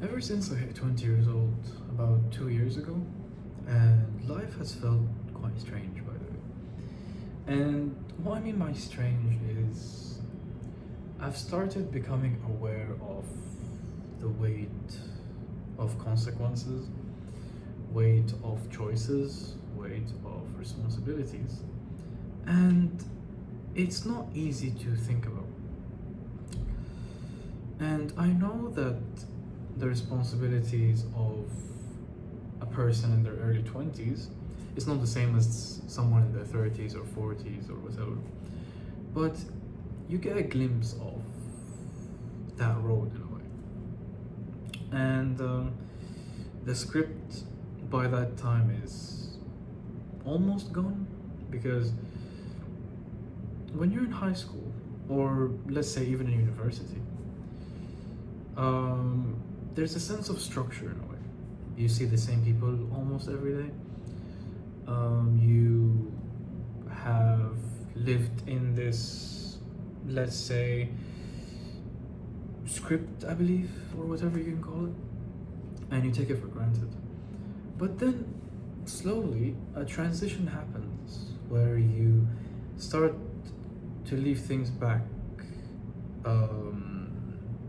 Ever since I hit 20 years old, about 2 years ago, and life has felt quite strange, by the way. And what I mean by strange is I've started becoming aware of the weight of consequences, weight of choices, weight of responsibilities, and it's not easy to think about. And I know that the responsibilities of a person in their early 20s is not the same as someone in their 30s or 40s or whatever. But you get a glimpse of that road in a way. And the script by that time is almost gone because when you're in high school, or let's say even in university, there's a sense of structure in a way. You see the same people almost every day. You have lived in this, let's say, script, I believe, or whatever you can call it, and you take it for granted. But then, slowly, a transition happens where you start to leave things back,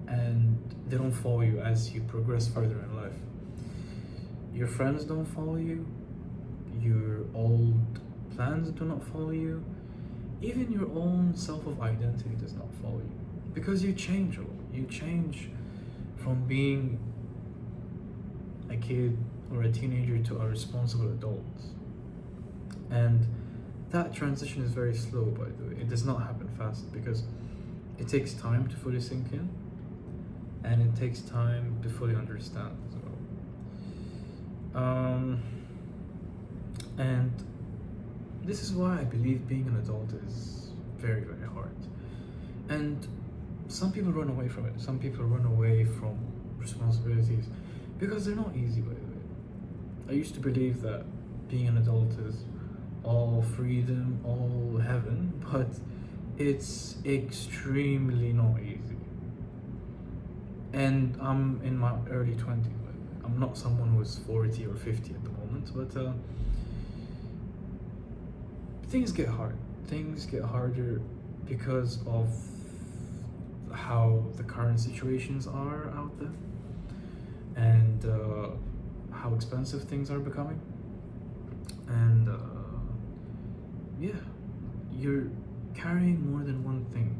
and they don't follow you as you progress further in life. Your friends don't follow you, your old plans do not follow you, even your own self of identity does not follow you. Because you change a lot. You change from being a kid or a teenager to a responsible adult. And that transition is very slow, by the way. It does not happen fast because it takes time to fully sink in, and it takes time to fully understand as well. And this is why I believe being an adult is very, very hard. And some people run away from it. Some people run away from responsibilities because they're not easy, by the way. I used to believe that being an adult is all freedom, all heaven, but it's extremely not easy. And I'm in my early 20s. I'm not someone who's 40 or 50 at the moment, but things get hard. Things get harder because of how the current situations are out there and how expensive things are becoming. And yeah, you're carrying more than one thing.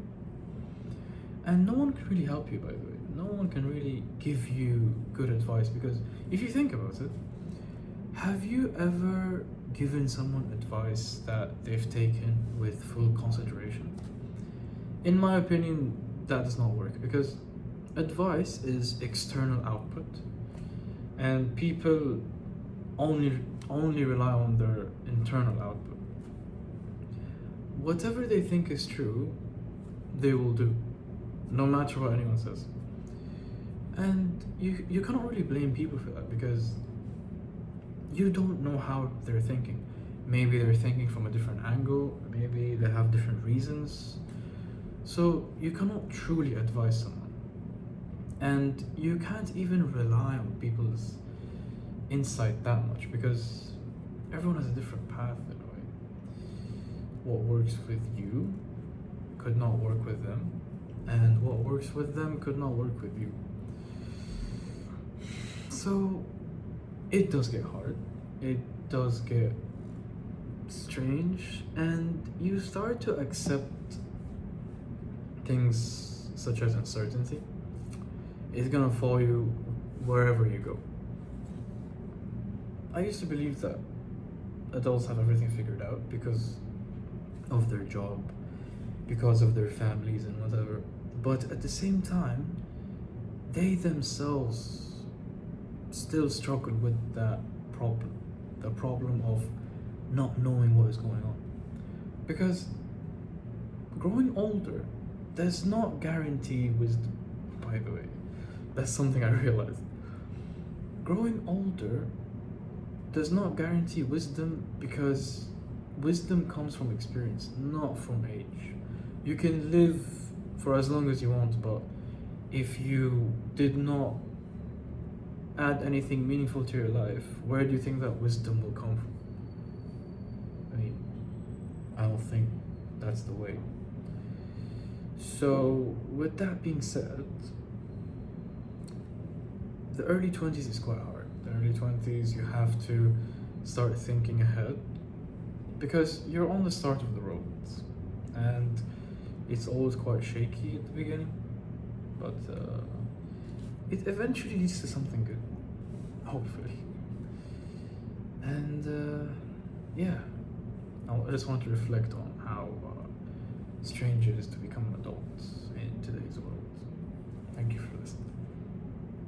And no one can really help you, by the way. No one can really give you good advice because if you think about it, have you ever given someone advice that they've taken with full consideration? In my opinion, that does not work because advice is external output and people only rely on their internal output. Whatever they think is true, they will do, no matter what anyone says. And you cannot really blame people for that because you don't know how they're thinking. Maybe they're thinking from a different angle, maybe they have different reasons. So you cannot truly advise someone. And you can't even rely on people's insight that much because everyone has a different path in a way. What works with you could not work with them, and what works with them could not work with you. So it does get hard, it does get strange, and you start to accept things such as uncertainty. It's gonna follow you wherever you go. I used to believe that adults have everything figured out because of their job, because of their families and whatever. But at the same time, they themselves still struggle with that problem, the problem of not knowing what is going on. Because growing older does not guarantee wisdom, by the way. That's something I realized. Growing older does not guarantee wisdom because wisdom comes from experience, not from age. You can live for as long as you want, but if you did not add anything meaningful to your life, where do you think that wisdom will come from? I mean, I don't think that's the way. So, with that being said, the early 20s is quite hard. The early 20s, you have to start thinking ahead because you're on the start of the road, and it's always quite shaky at the beginning, but it eventually leads to something good, hopefully. And yeah, I just want to reflect on how strange it is to become an adult in today's world. Thank you for listening.